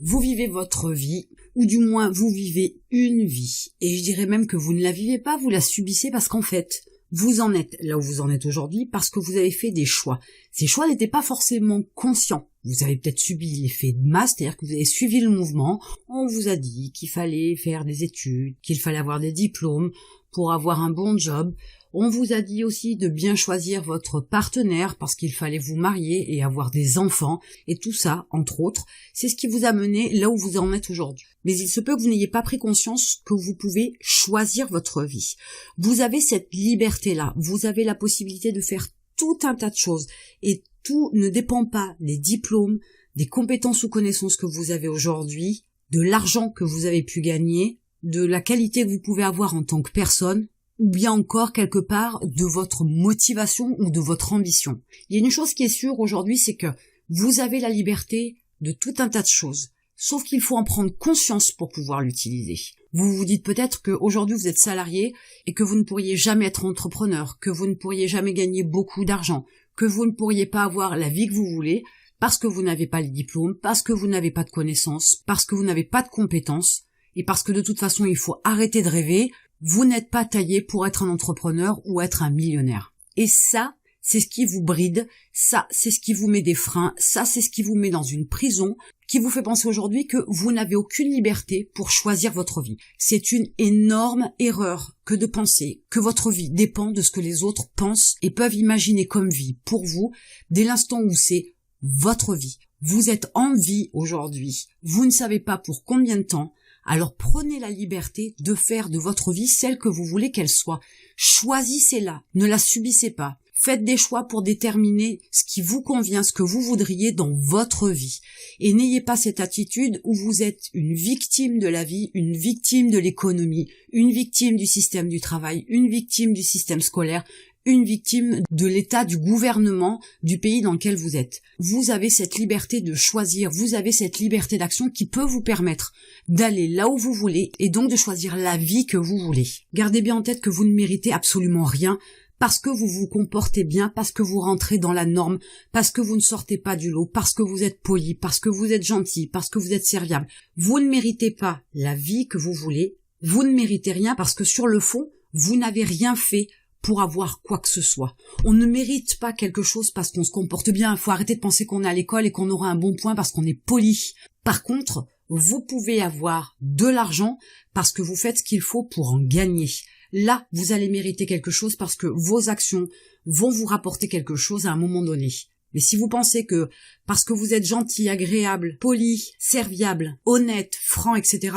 Vous vivez votre vie, ou du moins vous vivez une vie. Et je dirais même que vous ne la vivez pas, vous la subissez parce qu'en fait, vous en êtes là où vous en êtes aujourd'hui parce que vous avez fait des choix. Ces choix n'étaient pas forcément conscients. Vous avez peut-être subi l'effet de masse, c'est-à-dire que vous avez suivi le mouvement. On vous a dit qu'il fallait faire des études, qu'il fallait avoir des diplômes pour avoir un bon job. On vous a dit aussi de bien choisir votre partenaire parce qu'il fallait vous marier et avoir des enfants. Et tout ça, entre autres, c'est ce qui vous a mené là où vous en êtes aujourd'hui. Mais il se peut que vous n'ayez pas pris conscience que vous pouvez choisir votre vie. Vous avez cette liberté-là. Vous avez la possibilité de faire tout un tas de choses. Et tout ne dépend pas des diplômes, des compétences ou connaissances que vous avez aujourd'hui, de l'argent que vous avez pu gagner, de la qualité que vous pouvez avoir en tant que personne, ou bien encore quelque part de votre motivation ou de votre ambition. Il y a une chose qui est sûre aujourd'hui, c'est que vous avez la liberté de tout un tas de choses, sauf qu'il faut en prendre conscience pour pouvoir l'utiliser. Vous vous dites peut-être qu'aujourd'hui vous êtes salarié et que vous ne pourriez jamais être entrepreneur, que vous ne pourriez jamais gagner beaucoup d'argent, que vous ne pourriez pas avoir la vie que vous voulez parce que vous n'avez pas les diplômes, parce que vous n'avez pas de connaissances, parce que vous n'avez pas de compétences et parce que de toute façon il faut arrêter de rêver. Vous n'êtes pas taillé pour être un entrepreneur ou être un millionnaire. Et ça, c'est ce qui vous bride, ça, c'est ce qui vous met des freins, ça, c'est ce qui vous met dans une prison, qui vous fait penser aujourd'hui que vous n'avez aucune liberté pour choisir votre vie. C'est une énorme erreur que de penser que votre vie dépend de ce que les autres pensent et peuvent imaginer comme vie pour vous dès l'instant où c'est votre vie. Vous êtes en vie aujourd'hui, vous ne savez pas pour combien de temps. Alors prenez la liberté de faire de votre vie celle que vous voulez qu'elle soit. Choisissez-la, ne la subissez pas. Faites des choix pour déterminer ce qui vous convient, ce que vous voudriez dans votre vie. Et n'ayez pas cette attitude où vous êtes une victime de la vie, une victime de l'économie, une victime du système du travail, une victime du système scolaire, une victime de l'état du gouvernement du pays dans lequel vous êtes. Vous avez cette liberté de choisir, vous avez cette liberté d'action qui peut vous permettre d'aller là où vous voulez et donc de choisir la vie que vous voulez. Gardez bien en tête que vous ne méritez absolument rien parce que vous vous comportez bien, parce que vous rentrez dans la norme, parce que vous ne sortez pas du lot, parce que vous êtes poli, parce que vous êtes gentil, parce que vous êtes serviable. Vous ne méritez pas la vie que vous voulez, vous ne méritez rien parce que sur le fond, vous n'avez rien fait pour avoir quoi que ce soit. On ne mérite pas quelque chose parce qu'on se comporte bien. Il faut arrêter de penser qu'on est à l'école et qu'on aura un bon point parce qu'on est poli. Par contre, vous pouvez avoir de l'argent parce que vous faites ce qu'il faut pour en gagner. Là, vous allez mériter quelque chose parce que vos actions vont vous rapporter quelque chose à un moment donné. Mais si vous pensez que parce que vous êtes gentil, agréable, poli, serviable, honnête, franc, etc.,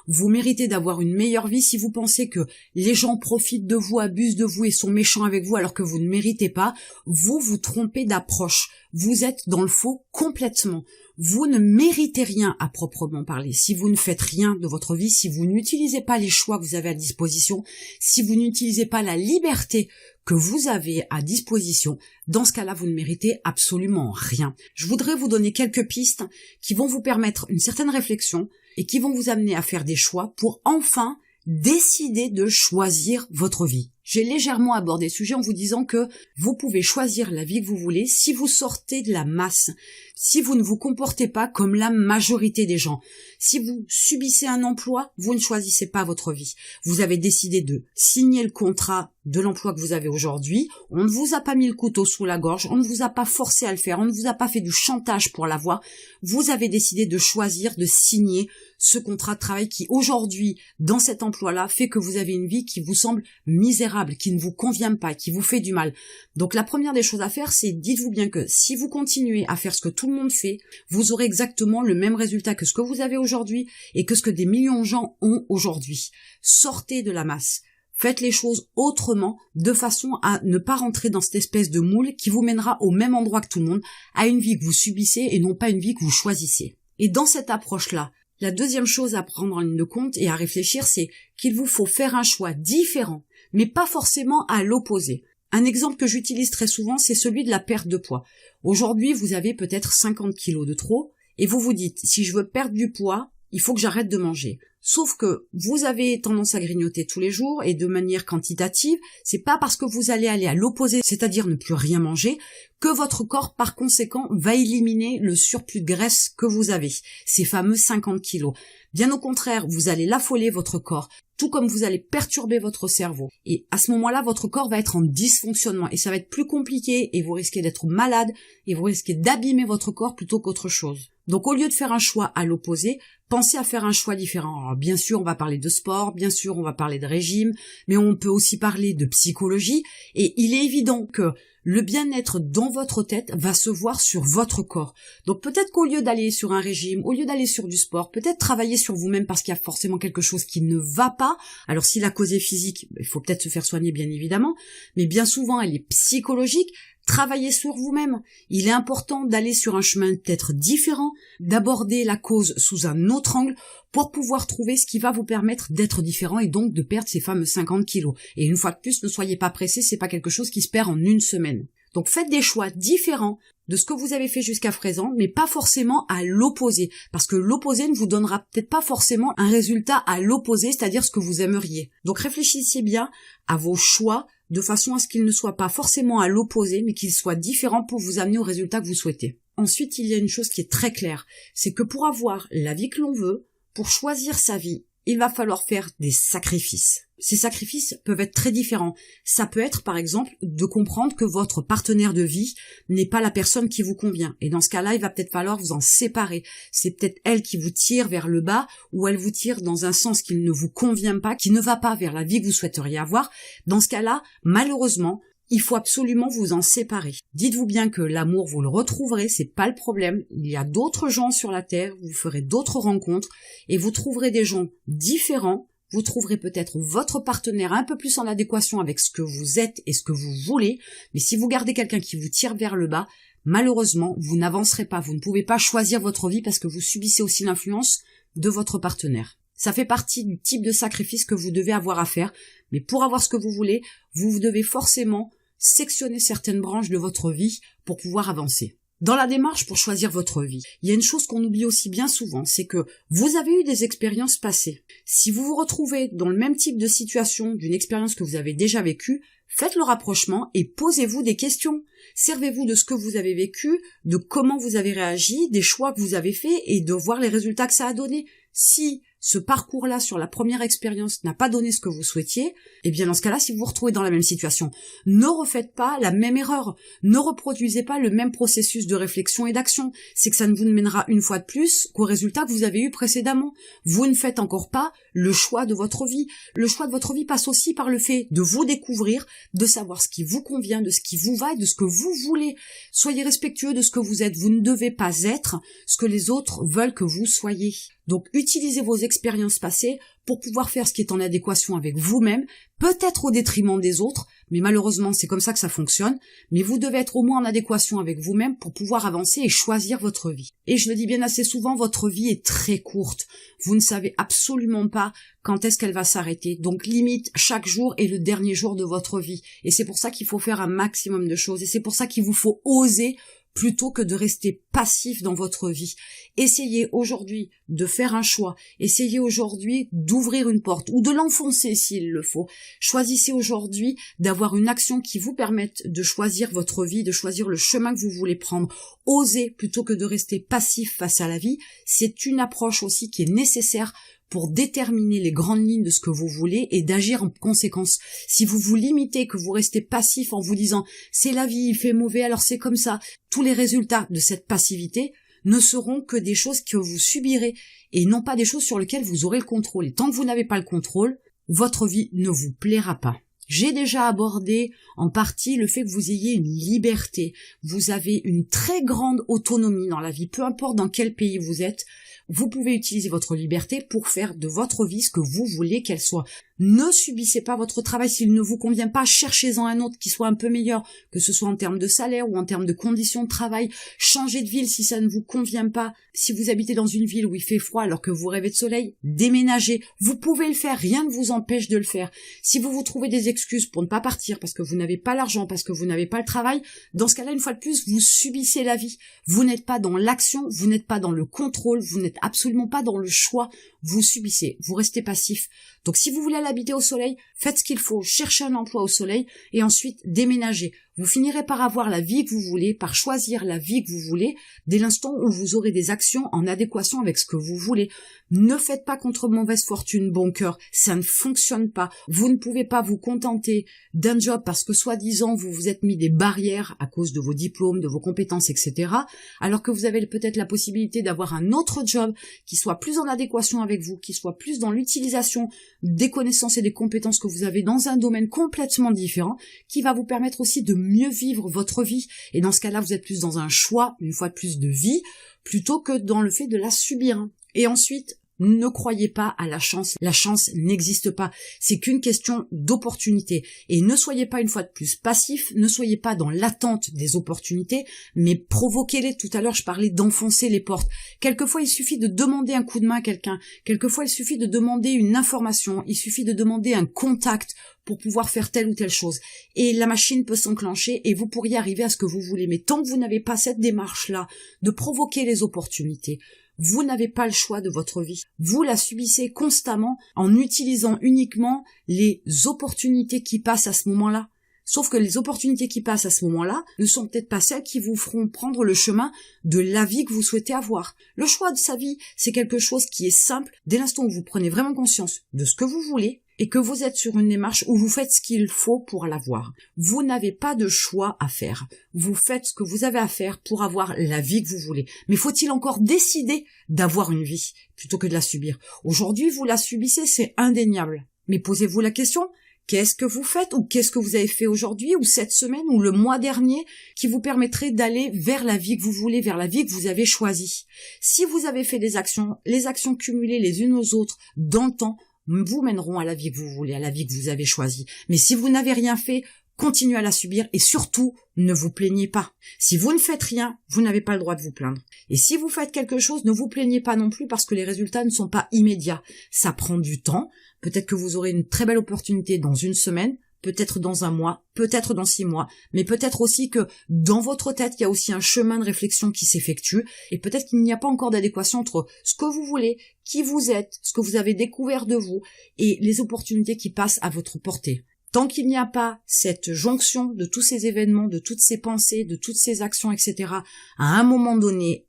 vous méritez d'avoir une meilleure vie, si vous pensez que les gens profitent de vous, abusent de vous et sont méchants avec vous alors que vous ne méritez pas, vous vous trompez d'approche. Vous êtes dans le faux complètement. Vous ne méritez rien à proprement parler. Si vous ne faites rien de votre vie, si vous n'utilisez pas les choix que vous avez à disposition, si vous n'utilisez pas la liberté que vous avez à disposition, dans ce cas-là, vous ne méritez absolument rien. Je voudrais vous donner quelques pistes qui vont vous permettre une certaine réflexion et qui vont vous amener à faire des choix pour enfin décider de choisir votre vie. J'ai légèrement abordé le sujet en vous disant que vous pouvez choisir la vie que vous voulez si vous sortez de la masse, si vous ne vous comportez pas comme la majorité des gens. Si vous subissez un emploi, vous ne choisissez pas votre vie. Vous avez décidé de signer le contrat de l'emploi que vous avez aujourd'hui. On ne vous a pas mis le couteau sous la gorge, on ne vous a pas forcé à le faire, on ne vous a pas fait du chantage pour l'avoir. Vous avez décidé de choisir, de signer ce contrat de travail qui aujourd'hui, dans cet emploi-là, fait que vous avez une vie qui vous semble misérable, qui ne vous convient pas, qui vous fait du mal. Donc la première des choses à faire, c'est dites-vous bien que si vous continuez à faire ce que tout le monde fait, vous aurez exactement le même résultat que ce que vous avez aujourd'hui et que ce que des millions de gens ont aujourd'hui. Sortez de la masse. Faites les choses autrement, de façon à ne pas rentrer dans cette espèce de moule qui vous mènera au même endroit que tout le monde, à une vie que vous subissez et non pas une vie que vous choisissez. Et dans cette approche-là, la deuxième chose à prendre en ligne de compte et à réfléchir, c'est qu'il vous faut faire un choix différent, mais pas forcément à l'opposé. Un exemple que j'utilise très souvent, c'est celui de la perte de poids. Aujourd'hui, vous avez peut-être 50 kilos de trop, et vous vous dites, si je veux perdre du poids, il faut que j'arrête de manger. Sauf que vous avez tendance à grignoter tous les jours et de manière quantitative, c'est pas parce que vous allez aller à l'opposé, c'est-à-dire ne plus rien manger, que votre corps, par conséquent, va éliminer le surplus de graisse que vous avez, ces fameux 50 kilos. Bien au contraire, vous allez l'affoler votre corps, tout comme vous allez perturber votre cerveau. Et à ce moment-là, votre corps va être en dysfonctionnement et ça va être plus compliqué et vous risquez d'être malade et vous risquez d'abîmer votre corps plutôt qu'autre chose. Donc au lieu de faire un choix à l'opposé, pensez à faire un choix différent. Alors, bien sûr, on va parler de sport, bien sûr, on va parler de régime, mais on peut aussi parler de psychologie et il est évident que le bien-être dans votre tête va se voir sur votre corps. Donc peut-être qu'au lieu d'aller sur un régime, au lieu d'aller sur du sport, peut-être travailler sur vous-même parce qu'il y a forcément quelque chose qui ne va pas. Alors si la cause est physique, il faut peut-être se faire soigner bien évidemment, mais bien souvent elle est psychologique. Travaillez sur vous-même. Il est important d'aller sur un chemin peut-être différent, d'aborder la cause sous un autre angle pour pouvoir trouver ce qui va vous permettre d'être différent et donc de perdre ces fameux 50 kilos. Et une fois de plus, ne soyez pas pressés, c'est pas quelque chose qui se perd en une semaine. Donc faites des choix différents de ce que vous avez fait jusqu'à présent, mais pas forcément à l'opposé, parce que l'opposé ne vous donnera peut-être pas forcément un résultat à l'opposé, c'est-à-dire ce que vous aimeriez. Donc réfléchissez bien à vos choix, de façon à ce qu'ils ne soient pas forcément à l'opposé, mais qu'ils soient différents pour vous amener au résultat que vous souhaitez. Ensuite, il y a une chose qui est très claire, c'est que pour avoir la vie que l'on veut, pour choisir sa vie, il va falloir faire des sacrifices. Ces sacrifices peuvent être très différents. Ça peut être, par exemple, de comprendre que votre partenaire de vie n'est pas la personne qui vous convient. Et dans ce cas-là, il va peut-être falloir vous en séparer. C'est peut-être elle qui vous tire vers le bas ou elle vous tire dans un sens qui ne vous convient pas, qui ne va pas vers la vie que vous souhaiteriez avoir. Dans ce cas-là, malheureusement, il faut absolument vous en séparer. Dites-vous bien que l'amour, vous le retrouverez, c'est pas le problème. Il y a d'autres gens sur la terre, vous ferez d'autres rencontres et vous trouverez des gens différents. Vous trouverez peut-être votre partenaire un peu plus en adéquation avec ce que vous êtes et ce que vous voulez. Mais si vous gardez quelqu'un qui vous tire vers le bas, malheureusement, vous n'avancerez pas. Vous ne pouvez pas choisir votre vie parce que vous subissez aussi l'influence de votre partenaire. Ça fait partie du type de sacrifice que vous devez avoir à faire. Mais pour avoir ce que vous voulez, vous devez forcément sectionner certaines branches de votre vie pour pouvoir avancer. Dans la démarche pour choisir votre vie, il y a une chose qu'on oublie aussi bien souvent, c'est que vous avez eu des expériences passées. Si vous vous retrouvez dans le même type de situation d'une expérience que vous avez déjà vécue, faites le rapprochement et posez-vous des questions. Servez-vous de ce que vous avez vécu, de comment vous avez réagi, des choix que vous avez faits et de voir les résultats que ça a donné. Si ce parcours-là sur la première expérience n'a pas donné ce que vous souhaitiez, eh bien dans ce cas-là, si vous vous retrouvez dans la même situation, ne refaites pas la même erreur, ne reproduisez pas le même processus de réflexion et d'action. C'est que ça ne vous mènera une fois de plus qu'au résultat que vous avez eu précédemment. Vous ne faites encore pas le choix de votre vie. Le choix de votre vie passe aussi par le fait de vous découvrir, de savoir ce qui vous convient, de ce qui vous va et de ce que vous voulez. Soyez respectueux de ce que vous êtes. Vous ne devez pas être ce que les autres veulent que vous soyez. Donc utilisez vos expériences passées pour pouvoir faire ce qui est en adéquation avec vous-même, peut-être au détriment des autres, mais malheureusement c'est comme ça que ça fonctionne, mais vous devez être au moins en adéquation avec vous-même pour pouvoir avancer et choisir votre vie. Et je le dis bien assez souvent, votre vie est très courte, vous ne savez absolument pas quand est-ce qu'elle va s'arrêter, donc limite chaque jour est le dernier jour de votre vie, et c'est pour ça qu'il faut faire un maximum de choses, et c'est pour ça qu'il vous faut oser plutôt que de rester passif dans votre vie. Essayez aujourd'hui de faire un choix, essayez aujourd'hui d'ouvrir une porte ou de l'enfoncer s'il le faut. Choisissez aujourd'hui d'avoir une action qui vous permette de choisir votre vie, de choisir le chemin que vous voulez prendre. Osez plutôt que de rester passif face à la vie. C'est une approche aussi qui est nécessaire pour déterminer les grandes lignes de ce que vous voulez et d'agir en conséquence. Si vous vous limitez, que vous restez passif en vous disant « c'est la vie, il fait mauvais, alors c'est comme ça », tous les résultats de cette passivité ne seront que des choses que vous subirez et non pas des choses sur lesquelles vous aurez le contrôle. Et tant que vous n'avez pas le contrôle, votre vie ne vous plaira pas. J'ai déjà abordé en partie le fait que vous ayez une liberté. Vous avez une très grande autonomie dans la vie, peu importe dans quel pays vous êtes. Vous pouvez utiliser votre liberté pour faire de votre vie ce que vous voulez qu'elle soit. Ne subissez pas votre travail. S'il ne vous convient pas, cherchez-en un autre qui soit un peu meilleur, que ce soit en termes de salaire ou en termes de conditions de travail. Changez de ville si ça ne vous convient pas. Si vous habitez dans une ville où il fait froid alors que vous rêvez de soleil, déménagez. Vous pouvez le faire, rien ne vous empêche de le faire. Si vous trouvez des excuses pour ne pas partir parce que vous n'avez pas l'argent, parce que vous n'avez pas le travail, dans ce cas-là, une fois de plus, vous subissez la vie. Vous n'êtes pas dans l'action, vous n'êtes pas dans le contrôle, vous n'êtes absolument pas dans le choix. Vous subissez, vous restez passif. Donc si vous voulez aller habiter au soleil, faites ce qu'il faut, cherchez un emploi au soleil et ensuite déménagez. Vous finirez par avoir la vie que vous voulez, par choisir la vie que vous voulez, dès l'instant où vous aurez des actions en adéquation avec ce que vous voulez. Ne faites pas contre mauvaise fortune bon cœur, ça ne fonctionne pas. Vous ne pouvez pas vous contenter d'un job parce que soi-disant vous vous êtes mis des barrières à cause de vos diplômes, de vos compétences, etc. Alors que vous avez peut-être la possibilité d'avoir un autre job qui soit plus en adéquation avec vous, qui soit plus dans l'utilisation des connaissances et des compétences que vous avez dans un domaine complètement différent, qui va vous permettre aussi de mieux vivre votre vie. Et dans ce cas-là, vous êtes plus dans un choix, une fois de plus, de vie, plutôt que dans le fait de la subir. Et ensuite, ne croyez pas à la chance. La chance n'existe pas. C'est qu'une question d'opportunité. Et ne soyez pas une fois de plus passif, ne soyez pas dans l'attente des opportunités, mais provoquez-les. Tout à l'heure, je parlais d'enfoncer les portes. Quelquefois, il suffit de demander un coup de main à quelqu'un. Quelquefois, il suffit de demander une information. Il suffit de demander un contact pour pouvoir faire telle ou telle chose. Et la machine peut s'enclencher et vous pourriez arriver à ce que vous voulez. Mais tant que vous n'avez pas cette démarche-là de provoquer les opportunités, vous n'avez pas le choix de votre vie. Vous la subissez constamment en utilisant uniquement les opportunités qui passent à ce moment-là. Sauf que les opportunités qui passent à ce moment-là ne sont peut-être pas celles qui vous feront prendre le chemin de la vie que vous souhaitez avoir. Le choix de sa vie, c'est quelque chose qui est simple. Dès l'instant où vous prenez vraiment conscience de ce que vous voulez, et que vous êtes sur une démarche où vous faites ce qu'il faut pour l'avoir. Vous n'avez pas de choix à faire. Vous faites ce que vous avez à faire pour avoir la vie que vous voulez. Mais faut-il encore décider d'avoir une vie plutôt que de la subir? Aujourd'hui, vous la subissez, c'est indéniable. Mais posez-vous la question, qu'est-ce que vous faites ou qu'est-ce que vous avez fait aujourd'hui ou cette semaine ou le mois dernier qui vous permettrait d'aller vers la vie que vous voulez, vers la vie que vous avez choisie? Si vous avez fait des actions, les actions cumulées les unes aux autres dans le temps, vous mèneront à la vie que vous voulez, à la vie que vous avez choisie. Mais si vous n'avez rien fait, continuez à la subir et surtout, ne vous plaignez pas. Si vous ne faites rien, vous n'avez pas le droit de vous plaindre. Et si vous faites quelque chose, ne vous plaignez pas non plus parce que les résultats ne sont pas immédiats. Ça prend du temps. Peut-être que vous aurez une très belle opportunité dans une semaine, peut-être dans un mois, peut-être dans 6 mois, mais peut-être aussi que dans votre tête, il y a aussi un chemin de réflexion qui s'effectue, et peut-être qu'il n'y a pas encore d'adéquation entre ce que vous voulez, qui vous êtes, ce que vous avez découvert de vous, et les opportunités qui passent à votre portée. Tant qu'il n'y a pas cette jonction de tous ces événements, de toutes ces pensées, de toutes ces actions, etc., à un moment donné,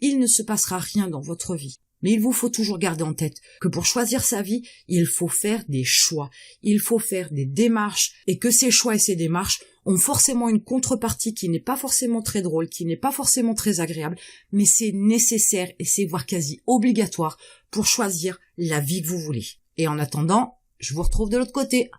il ne se passera rien dans votre vie. Mais il vous faut toujours garder en tête que pour choisir sa vie, il faut faire des choix, il faut faire des démarches, et que ces choix et ces démarches ont forcément une contrepartie qui n'est pas forcément très drôle, qui n'est pas forcément très agréable, mais c'est nécessaire et c'est voire quasi obligatoire pour choisir la vie que vous voulez. Et en attendant, je vous retrouve de l'autre côté.